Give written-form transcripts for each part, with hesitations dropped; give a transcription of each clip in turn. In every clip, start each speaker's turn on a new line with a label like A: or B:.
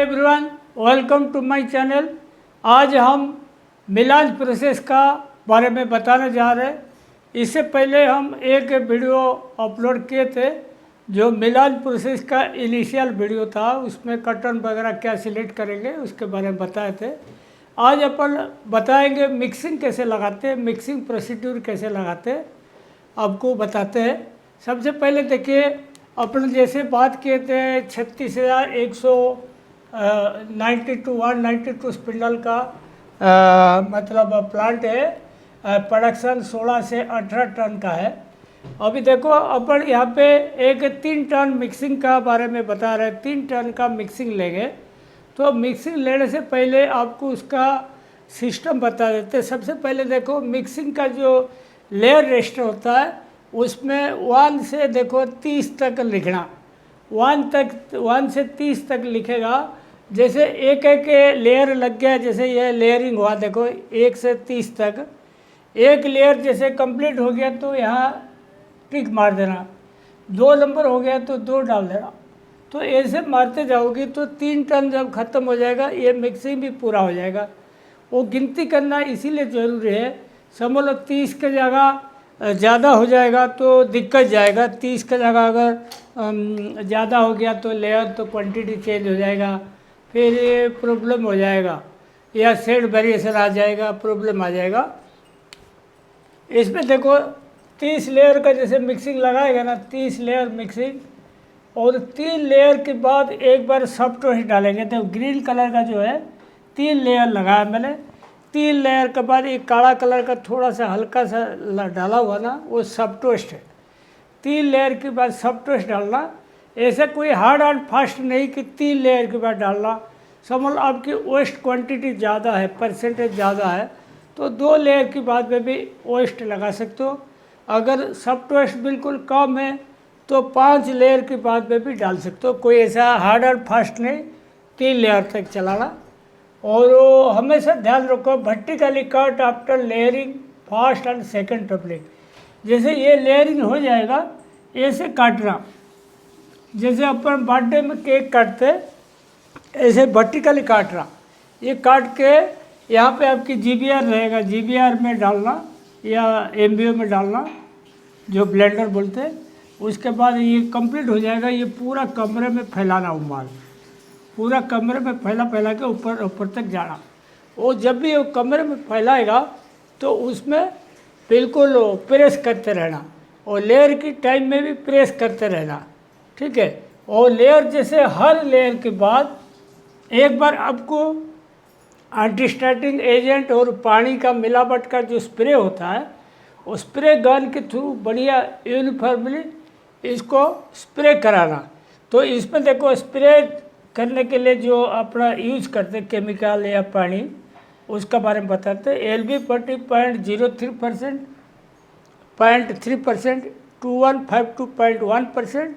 A: Everyone, welcome to my channel. आज हम मिलान process का बारे में बताने जा रहे हैं। इससे पहले हम एक वीडियो अपलोड किए थे जो मिलान प्रोसेस का इनिशियल वीडियो था। उसमें कटन वगैरह क्या सिलेक्ट करेंगे उसके बारे में बताए थे। आज अपन बताएंगे मिक्सिंग कैसे लगाते हैं, मिक्सिंग प्रोसीड्यूर कैसे लगाते हैं, आपको बताते हैं। सबसे पहले देखिए, अपन जैसे बात किए थे 36,192 स्पिंडल का मतलब प्लांट है। प्रोडक्शन 16 से 18 टन का है। अभी देखो अपन यहाँ पे एक 3 टन मिक्सिंग का बारे में बता रहे हैं। 3 टन का मिक्सिंग लेंगे तो मिक्सिंग लेने से पहले आपको उसका सिस्टम बता देते हैं। सबसे पहले देखो, मिक्सिंग का जो लेयर रजिस्टर होता है उसमें 1 से देखो 30 तक लिखना। 1 से 30 तक लिखेगा। जैसे एक एक लेयर लग गया, जैसे ये लेयरिंग हुआ देखो 1 से 30 तक। एक लेयर जैसे कंप्लीट हो गया तो यहाँ टिक मार देना। 2 नंबर हो गया तो 2 डाल देना। तो ऐसे मारते जाओगे तो 3 टन जब ख़त्म हो जाएगा ये मिक्सिंग भी पूरा हो जाएगा। वो गिनती करना इसीलिए ज़रूरी है। समझ लो 30 की जगह ज़्यादा हो जाएगा तो दिक्कत जाएगा। 30 की जगह अगर ज़्यादा हो गया तो लेयर तो क्वांटिटी चेंज हो जाएगा, फिर ये प्रॉब्लम हो जाएगा, या शेड वेरिएशन आ जाएगा, प्रॉब्लम आ जाएगा। इसमें देखो 30 लेयर का जैसे मिक्सिंग लगाएगा ना, 30 लेयर मिक्सिंग, और 3 लेयर के बाद एक बार सॉफ्टवेयर डालेंगे। तो ग्रीन कलर का जो है 3 लेयर लगाया मैंने। 3 लेयर के बाद एक काला कलर का थोड़ा सा हल्का सा डाला हुआ ना, वो सॉफ्टवेस्ट है। 3 लेयर के बाद सॉफ्टवेस्ट डालना। ऐसा कोई हार्ड एंड फास्ट नहीं कि 3 लेयर के बाद डालना। समझ लो आपकी वेस्ट क्वांटिटी ज़्यादा है, परसेंटेज ज़्यादा है, तो 2 लेयर के बाद में भी वेस्ट लगा सकते हो। अगर सॉफ्टवेस्ट बिल्कुल कम है तो 5 लेयर के बाद में भी डाल सकते हो। कोई ऐसा हार्ड एंड फास्ट नहीं, 3 लेयर तक चलाना। और हमेशा ध्यान रखो, vertically cut after layering first and second toppling. जैसे ये लेयरिंग हो जाएगा ऐसे काटना। जैसे अपन बर्थडे में केक काटते ऐसे वर्टिकली काटना। ये काट के यहाँ पे आपकी जीबीआर रहेगा, जीबीआर में डालना या एमबीओ में डालना, जो ब्लेंडर बोलते हैं। उसके बाद ये कंप्लीट हो जाएगा। ये पूरा कमरे में फैलाना, वो माल पूरा कमरे में फैला के ऊपर तक जाना। वो जब भी वो कमरे में फैलाएगा तो उसमें बिल्कुल प्रेस करते रहना, और लेयर की टाइम में भी प्रेस करते रहना, ठीक है। और लेयर जैसे हर लेयर के बाद एक बार आपको एंटीस्टैटिक एजेंट और पानी का मिलावट का जो स्प्रे होता है, वो स्प्रे गन के थ्रू बढ़िया यूनिफॉर्मली इसको स्प्रे कराना। तो इसमें देखो, स्प्रे करने के लिए जो अपना यूज करते केमिकल या पानी, उसका बारे में बताते हैं। LB 40.03%, 0.3%, 215 to 0.1%,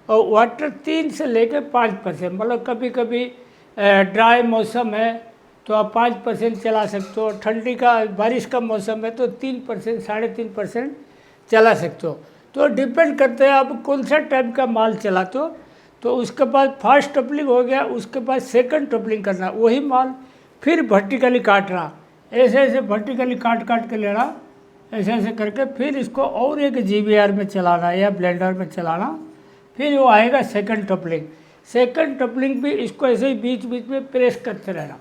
A: और वाटर 3 से लेकर 5%। मतलब कभी कभी ड्राई मौसम है तो आप 5% चला सकते हो। ठंडी का बारिश का मौसम है तो 3%, 3.5% चला सकते हो। तो डिपेंड करते हैं आप कौन सा टाइप का माल चलाते हो। तो उसके बाद फर्स्ट टपलिंग हो गया, उसके बाद सेकंड टपलिंग करना, वही माल फिर वर्टिकली काटना। ऐसे ऐसे वर्टिकली काट के लेना, ऐसे ऐसे करके फिर इसको और एक जीबीआर में चलाना या ब्लेंडर में चलाना। फिर वो आएगा सेकंड टपलिंग। सेकंड टपलिंग भी इसको ऐसे ही बीच बीच में प्रेस करते रहना।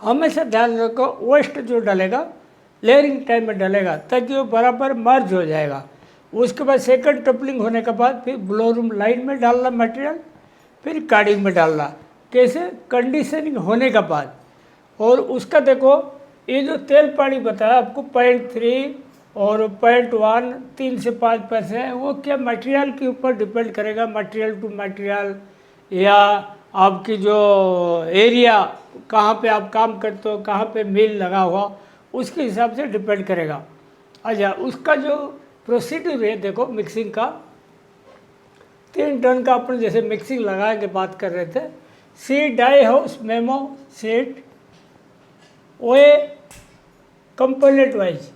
A: हमेशा ध्यान रखो, वेस्ट जो डलेगा लेयरिंग टाइम में डलेगा ताकि वो बराबर मर्ज हो जाएगा। उसके बाद सेकंड टपलिंग होने के बाद फिर ब्लोरूम लाइन में डालना मटेरियल, फिर कार्डिंग में डालना। कैसे? कंडीशनिंग होने के बाद। और उसका देखो, ये जो तेल पानी बताया आपको 0.3 और 0.1, 3 से 5% है, वो क्या मटेरियल के ऊपर डिपेंड करेगा। मटेरियल टू मटेरियल, या आपकी जो एरिया कहाँ पे आप काम करते हो, कहाँ पे मिल लगा हुआ, उसके हिसाब से डिपेंड करेगा। अच्छा, उसका जो प्रोसीड्यूर है देखो मिक्सिंग का, 3 टन का अपन जैसे मिक्सिंग लगा के बात कर रहे थे। सी डाई हाउस मेमो सेट ओए कंपोनेंट वाइज।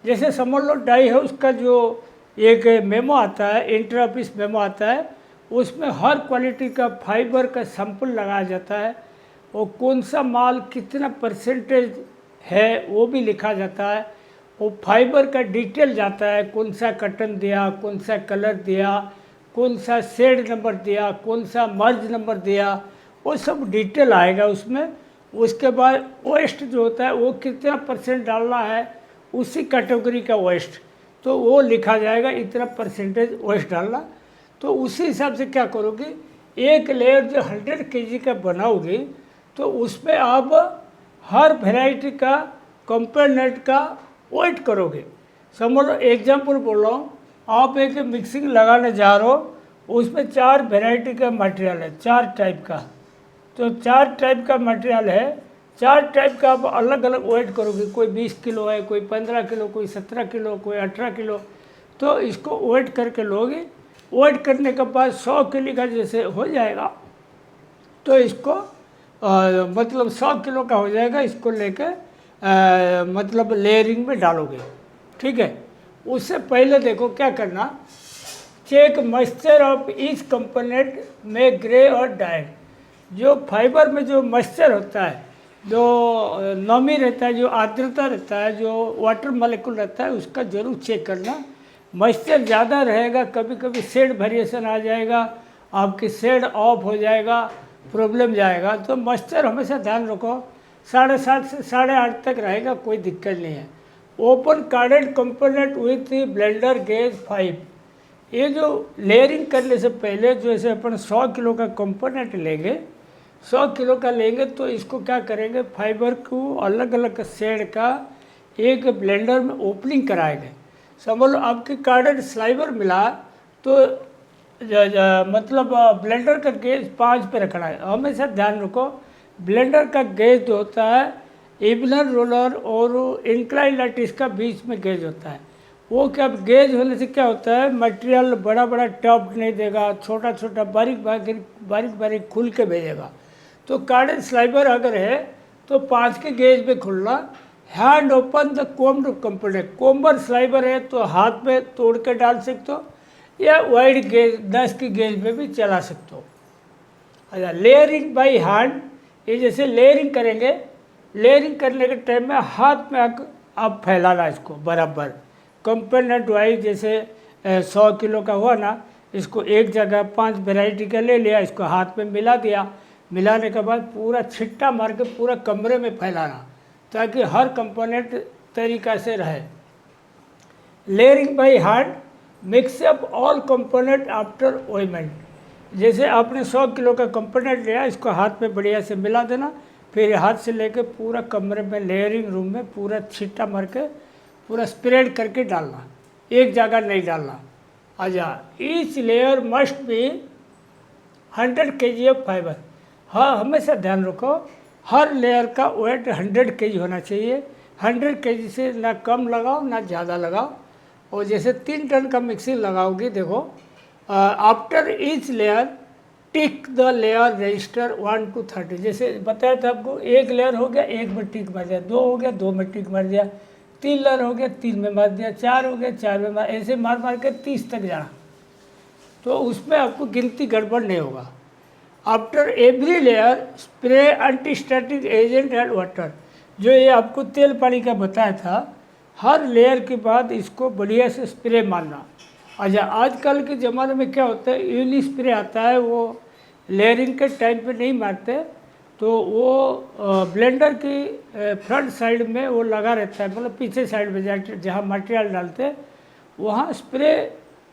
A: जैसे समझ लो डाई हाउस का जो एक मेमो आता है, इंटर ऑफिस मेमो आता है, उसमें हर क्वालिटी का फाइबर का सैंपल लगाया जाता है और कौन सा माल कितना परसेंटेज है वो भी लिखा जाता है। वो फाइबर का डिटेल जाता है, कौन सा कटन दिया, कौन सा कलर दिया, कौन सा शेड नंबर दिया, कौन सा मर्ज नंबर दिया, वो सब डिटेल आएगा उसमें। उसके बाद वेस्ट जो होता है वो कितना परसेंट डालना है, उसी कैटेगरी का वेस्ट तो वो लिखा जाएगा, इतना परसेंटेज वेस्ट डालना। तो उसी हिसाब से क्या करोगे, एक लेयर जो 100 kg का बनाओगे तो उसमें आप हर वैरायटी का कंपोनेंट का वेट करोगे। समझ लो एग्जाम्पल बोल रहा हूँ, आप एक मिक्सिंग लगाने जा रहे हो, उसमें 4 वैरायटी का मटेरियल है, 4 टाइप का। तो 4 टाइप का मटेरियल है, 4 टाइप का आप अलग अलग वेट करोगे। कोई 20 किलो है, कोई 15 किलो, कोई 17 किलो, कोई 18 किलो। तो इसको वेट करके लोगे। वेट करने के बाद 100 किलो का जैसे हो जाएगा तो इसको मतलब 100 किलो का हो जाएगा, इसको लेके मतलब लेयरिंग में डालोगे। ठीक है, उससे पहले देखो क्या करना, check moisture of each component में ग्रे और डाइड। जो फाइबर में जो मॉइस्चर होता है, जो नमी रहता है, जो आर्द्रता रहता है, जो वाटर मॉलिक्यूल रहता है, उसका जरूर चेक करना। मॉइस्चर ज़्यादा रहेगा, कभी कभी शेड वेरिएशन आ जाएगा, आपकी शेड ऑफ हो जाएगा, प्रॉब्लम जाएगा। तो मॉइस्चर हमेशा ध्यान रखो, 7.5 से 8.5 तक रहेगा, कोई दिक्कत नहीं है। Open carded component with blender gauge 5। ये जो लेयरिंग करने से पहले जैसे अपन 100 किलो का कंपोनेंट लेंगे, 100 किलो का लेंगे तो इसको क्या करेंगे, फाइबर को अलग अलग शेड का एक ब्लेंडर में ओपनिंग कराएंगे। समझ लो आपकी कार्डेड स्लाइबर मिला तो मतलब ब्लेंडर का गेज 5 पे रखना है। हमेशा ध्यान रखो, ब्लेंडर का गेज जो होता है इबनर रोलर और इंक्लाइन लैटिस का बीच में गेज होता है। वो क्या गेज होने से क्या होता है, मटेरियल बड़ा बड़ा टॉप नहीं देगा, छोटा छोटा बारीक बारीक खुल के भेजेगा। तो कार्डेड स्लाइबर अगर है तो 5 के गेज में खुलना। Hand open the combed component. Comber sliver है तो हाथ में तोड़ के डाल सकते हो या वाइड गेज 10 की गेज में भी चला सकते हो। अच्छा, लेयरिंग बाई हैंड, ये जैसे लेयरिंग करेंगे, लेयरिंग करने के टाइम में हाथ में आप फैलाना इसको बराबर कंपोनेंट वाइज। जैसे 100 किलो का हुआ ना, इसको एक जगह 5 वैरायटी का ले लिया, इसको हाथ में मिला दिया। मिलाने के बाद पूरा छिट्टा मार के पूरा कमरे में फैलाना ताकि हर कंपोनेंट तरीका से रहे। Layering by hand, mix up all component after ओइमेंट। जैसे आपने 100 किलो का कंपोनेंट लिया, इसको हाथ में बढ़िया से मिला देना, फिर हाथ से लेके पूरा कमरे में लेयरिंग रूम में पूरा छिट्टा मार के पूरा स्प्रेड करके डालना, एक जगह नहीं डालना। अच्छा, each layer must be 100 kg of fibre. हाँ, हमेशा ध्यान रखो, हर लेयर का वेट 100 kg होना चाहिए। 100 kg से ना कम लगाओ ना ज़्यादा लगाओ। और जैसे 3 टन का मिक्सिंग लगाओगे, देखो after each layer tick the layer register 1 to 30। जैसे बताया था आपको, एक लेयर हो गया, एक में टिक मार दिया, 2 हो गया, 2 में टिक मार दिया, 3 लेयर हो गया, 3 में मार दिया, 4 हो गया, 4 में मार, ऐसे मार मार के 30 तक जाना। तो उसमें आपको गिनती गड़बड़ नहीं होगा। After every layer spray antistatic agent and water. जो ये आपको तेल पानी का बताया था, हर लेयर के बाद इसको बढ़िया से स्प्रे मारना। अच्छा, आजकल के ज़माने में क्या होता है, यूली स्प्रे आता है, वो लेयरिंग के टाइम पे नहीं मारते, तो वो ब्लेंडर की फ्रंट साइड में वो लगा रहता है, मतलब पीछे साइड में जहाँ मटेरियल डालते हैं वहाँ स्प्रे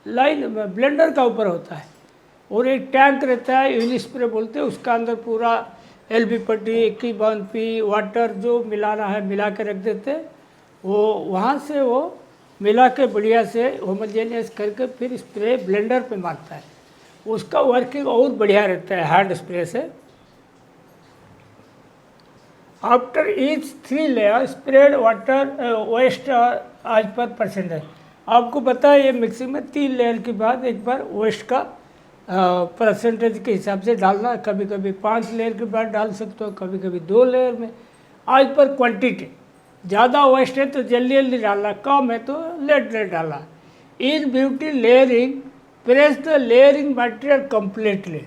A: लाइन ब्लेंडर का ऊपर होता है। और एक टैंक रहता है, यूली स्प्रे बोलते हैं, उसका अंदर पूरा LB पट्टी, K1P वाटर जो मिलाना है मिला के रख देते हैं। वो वहाँ से वो मिला के बढ़िया से होमोजेनियस करके फिर स्प्रे ब्लेंडर पे मारता है। उसका वर्किंग और बढ़िया रहता है हैंड स्प्रे से। After each 3 layer spread water waste as per percentage. आपको पता है ये मिक्सिंग में 3 लेयर के बाद एक बार वेस्ट का परसेंटेज के हिसाब से डालना। कभी कभी 5 लेयर के बाद डाल सकते हो, कभी कभी 2 लेयर में। आज पर क्वांटिटी ज़्यादा वेस्ट है तो जल्दी जल्दी डालना, कम है तो लेट लेट डालना। In beauty layering press the layering material completely.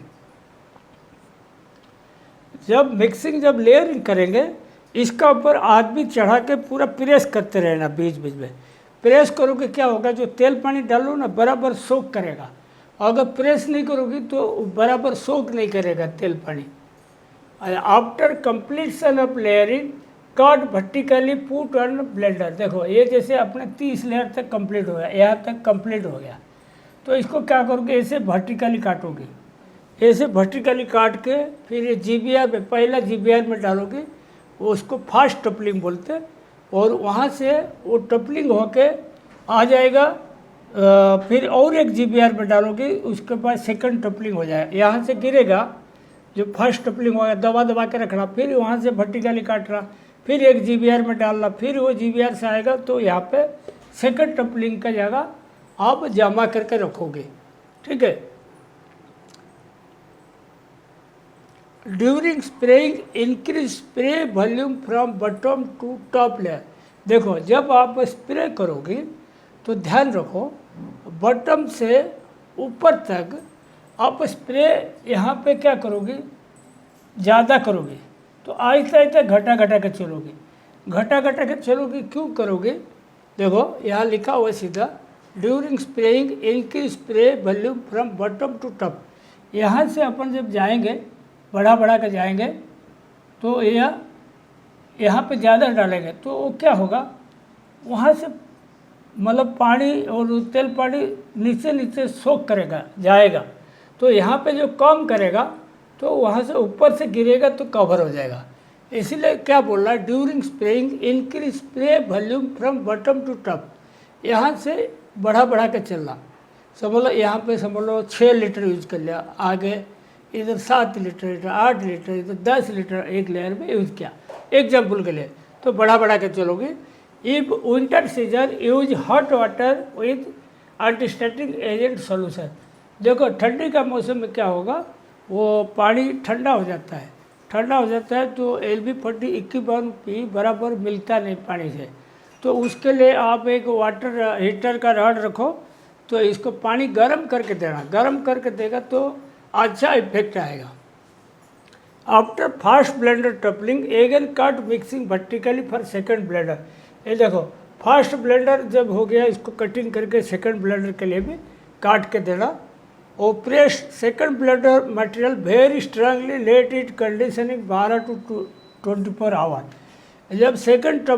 A: जब लेयरिंग करेंगे, इसका ऊपर आदमी चढ़ा के पूरा प्रेस करते रहना बीच बीच में। प्रेस करोगे क्या होगा, जो तेल पानी डालो ना बराबर सोख करेगा। अगर प्रेस नहीं करोगी तो बराबर सोख नहीं करेगा तेल पानी। After completion of layering cut vertically put on blender. देखो ये जैसे अपने 30 लेयर तक कंप्लीट हो गया, यहाँ तक कंप्लीट हो गया, तो इसको क्या करोगे, ऐसे वर्टिकली काटोगे। ऐसे वर्टिकली काट के फिर ये GBR में, पहला GBR में डालोगे, उसको फास्ट टपलिंग बोलते हैं। और वहाँ से वो टपलिंग होके आ जाएगा, फिर और एक GBR में डालोगे, उसके बाद सेकंड टपलिंग हो जाएगा। यहाँ से गिरेगा, जो फर्स्ट टपलिंग होगा दबा दबा के रखना, फिर वहाँ से वर्टिकली काटना, फिर एक GBR में डालना, फिर वो GBR से आएगा तो यहाँ पे सेकंड टपलिंग का जगह आप जमा करके रखोगे। ठीक है। During spraying increase spray volume from bottom to top layer. देखो जब आप स्प्रे करोगे तो ध्यान रखो, बॉटम से ऊपर तक आप स्प्रे यहाँ पे क्या करोगे, ज़्यादा करोगे तो आहिस्ता आहिस्ता घटा घटा के चलोगे, घटा घटा के चलोगे। क्यों करोगे, देखो यहाँ लिखा हुआ सीधा, during spraying increase spray volume from bottom to top. यहाँ से अपन जब जाएंगे, बढ़ा बढ़ा के जाएंगे, तो यहाँ पे ज़्यादा डालेंगे तो वो क्या होगा, वहाँ से मतलब पानी और तेल पानी नीचे नीचे सोख करेगा, जाएगा। तो यहाँ पे जो कम करेगा तो वहाँ से ऊपर से गिरेगा तो कवर हो जाएगा। इसीलिए क्या बोल रहा है, during spraying increase spray volume from bottom to top. यहाँ से बढ़ा बढ़ा के चलना। समझ लो यहाँ पे समझ लो 6 लीटर यूज कर लिया, आगे इधर 7 लीटर, 8 लीटर, इधर 10 लीटर एक लेयर में यूज़ किया, एग्जाम्पल के लिए। तो बढ़ा बढ़ा के चलोगे। If winter season use hot water with antistatic agent solution. देखो ठंडी का मौसम में क्या होगा, वो पानी ठंडा हो जाता है, ठंडा हो जाता है तो LB40 21P बराबर मिलता नहीं पानी से। तो उसके लिए आप एक वाटर हीटर का रॉड रखो, तो इसको पानी गर्म करके देना, गर्म करके देगा तो अच्छा इफेक्ट आएगा। After fast blender toppling again cut mixing vertically for second blender. ये देखो फास्ट ब्लेंडर जब हो गया, इसको कटिंग करके सेकंड ब्लेंडर के लिए भी काट के देना। और press second blender material very strongly, let it conditioning 12 to 24 hour. जब सेकंड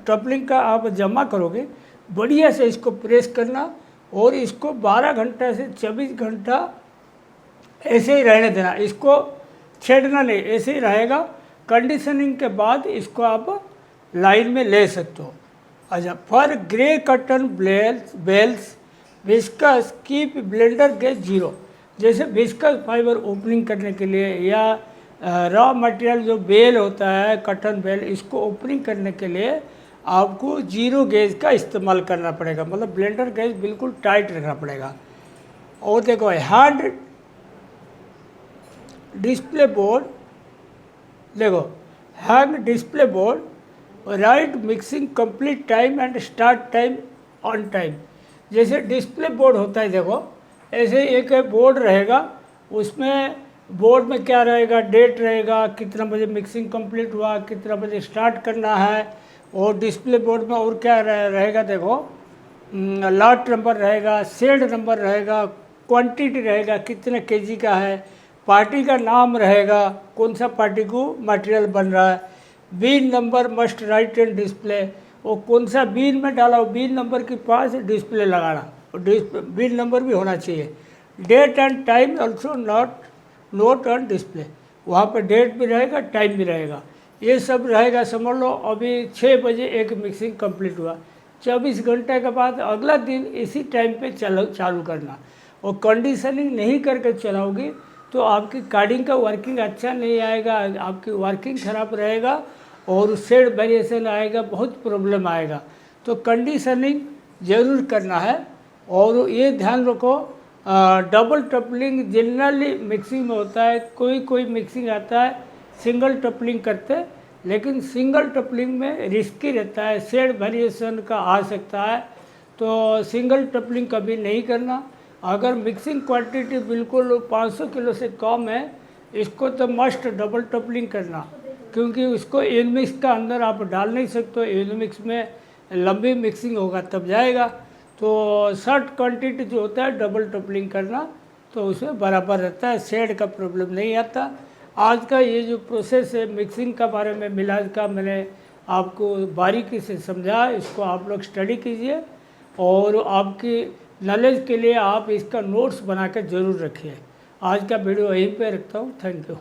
A: टपलिंग का आप जमा करोगे, बढ़िया से इसको प्रेस करना और इसको 12 घंटा से 24 घंटा ऐसे ही रहने देना, इसको छेड़ना नहीं, ऐसे ही रहेगा। कंडीशनिंग के बाद इसको आप लाइन में ले सकते हो। अच्छा, for grey cotton bales viscose keep blender gauge 0। जैसे विस्कस फाइबर ओपनिंग करने के लिए या रॉ मटेरियल जो बेल होता है, कॉटन बेल, इसको ओपनिंग करने के लिए आपको 0 गेज का इस्तेमाल करना पड़ेगा, मतलब ब्लेंडर गेज बिल्कुल टाइट रखना पड़ेगा। और देखो हैंड डिस्प्ले बोर्ड, देखो hand display board right mixing complete time and start time on time. जैसे डिस्प्ले बोर्ड होता है, देखो ऐसे एक बोर्ड रहेगा, उसमें बोर्ड में क्या रहेगा, डेट रहेगा, कितना बजे मिक्सिंग कंप्लीट हुआ, कितना बजे स्टार्ट करना है। और डिस्प्ले बोर्ड में और क्या रहेगा, देखो लॉट नंबर रहेगा, सेड नंबर रहेगा, क्वांटिटी रहेगा, कितने केजी का है, पार्टी का नाम रहेगा, कौन सा पार्टी को मटेरियल बन रहा है, bin number must write and display, वो कौन सा बीन में डाला हो, बीन नंबर के पास डिस्प्ले लगाना, बीन नंबर भी होना चाहिए। Date and time also note on display, वहाँ पर डेट भी रहेगा, टाइम भी रहेगा, ये सब रहेगा। समझ लो अभी 6 बजे एक मिक्सिंग कंप्लीट हुआ, 24 घंटे के बाद अगला दिन इसी टाइम पे चालू करना। और कंडीशनिंग नहीं करके चलाओगी तो आपकी कार्डिंग का वर्किंग अच्छा नहीं आएगा, आपकी वर्किंग ख़राब रहेगा और शेड वेरिएशन आएगा, बहुत प्रॉब्लम आएगा। तो कंडीशनिंग ज़रूर करना है। और ये ध्यान रखो, डबल टपलिंग जनरली मिक्सिंग में होता है, कोई मिक्सिंग आता है सिंगल टपलिंग करते, लेकिन सिंगल टपलिंग में रिस्की रहता है, शेड वेरिएशन का आ सकता है, तो सिंगल टपलिंग कभी नहीं करना। अगर मिक्सिंग क्वांटिटी बिल्कुल 500 किलो से कम है, इसको तो मस्ट डबल टपलिंग करना, क्योंकि उसको एन मिक्स का अंदर आप डाल नहीं सकते, एन मिक्स में लंबी मिक्सिंग होगा तब जाएगा। तो शॉर्ट क्वांटिटी जो होता है डबल टपलिंग करना, तो उसमें बराबर रहता है, शेड का प्रॉब्लम नहीं आता। आज का ये जो प्रोसेस है मिक्सिंग का बारे में मिलाज का, मैंने आपको बारीकी से समझा, इसको आप लोग स्टडी कीजिए और आपकी नॉलेज के लिए आप इसका नोट्स बना कर ज़रूर रखिए। आज का वीडियो यहीं पे रखता हूँ। Thank you.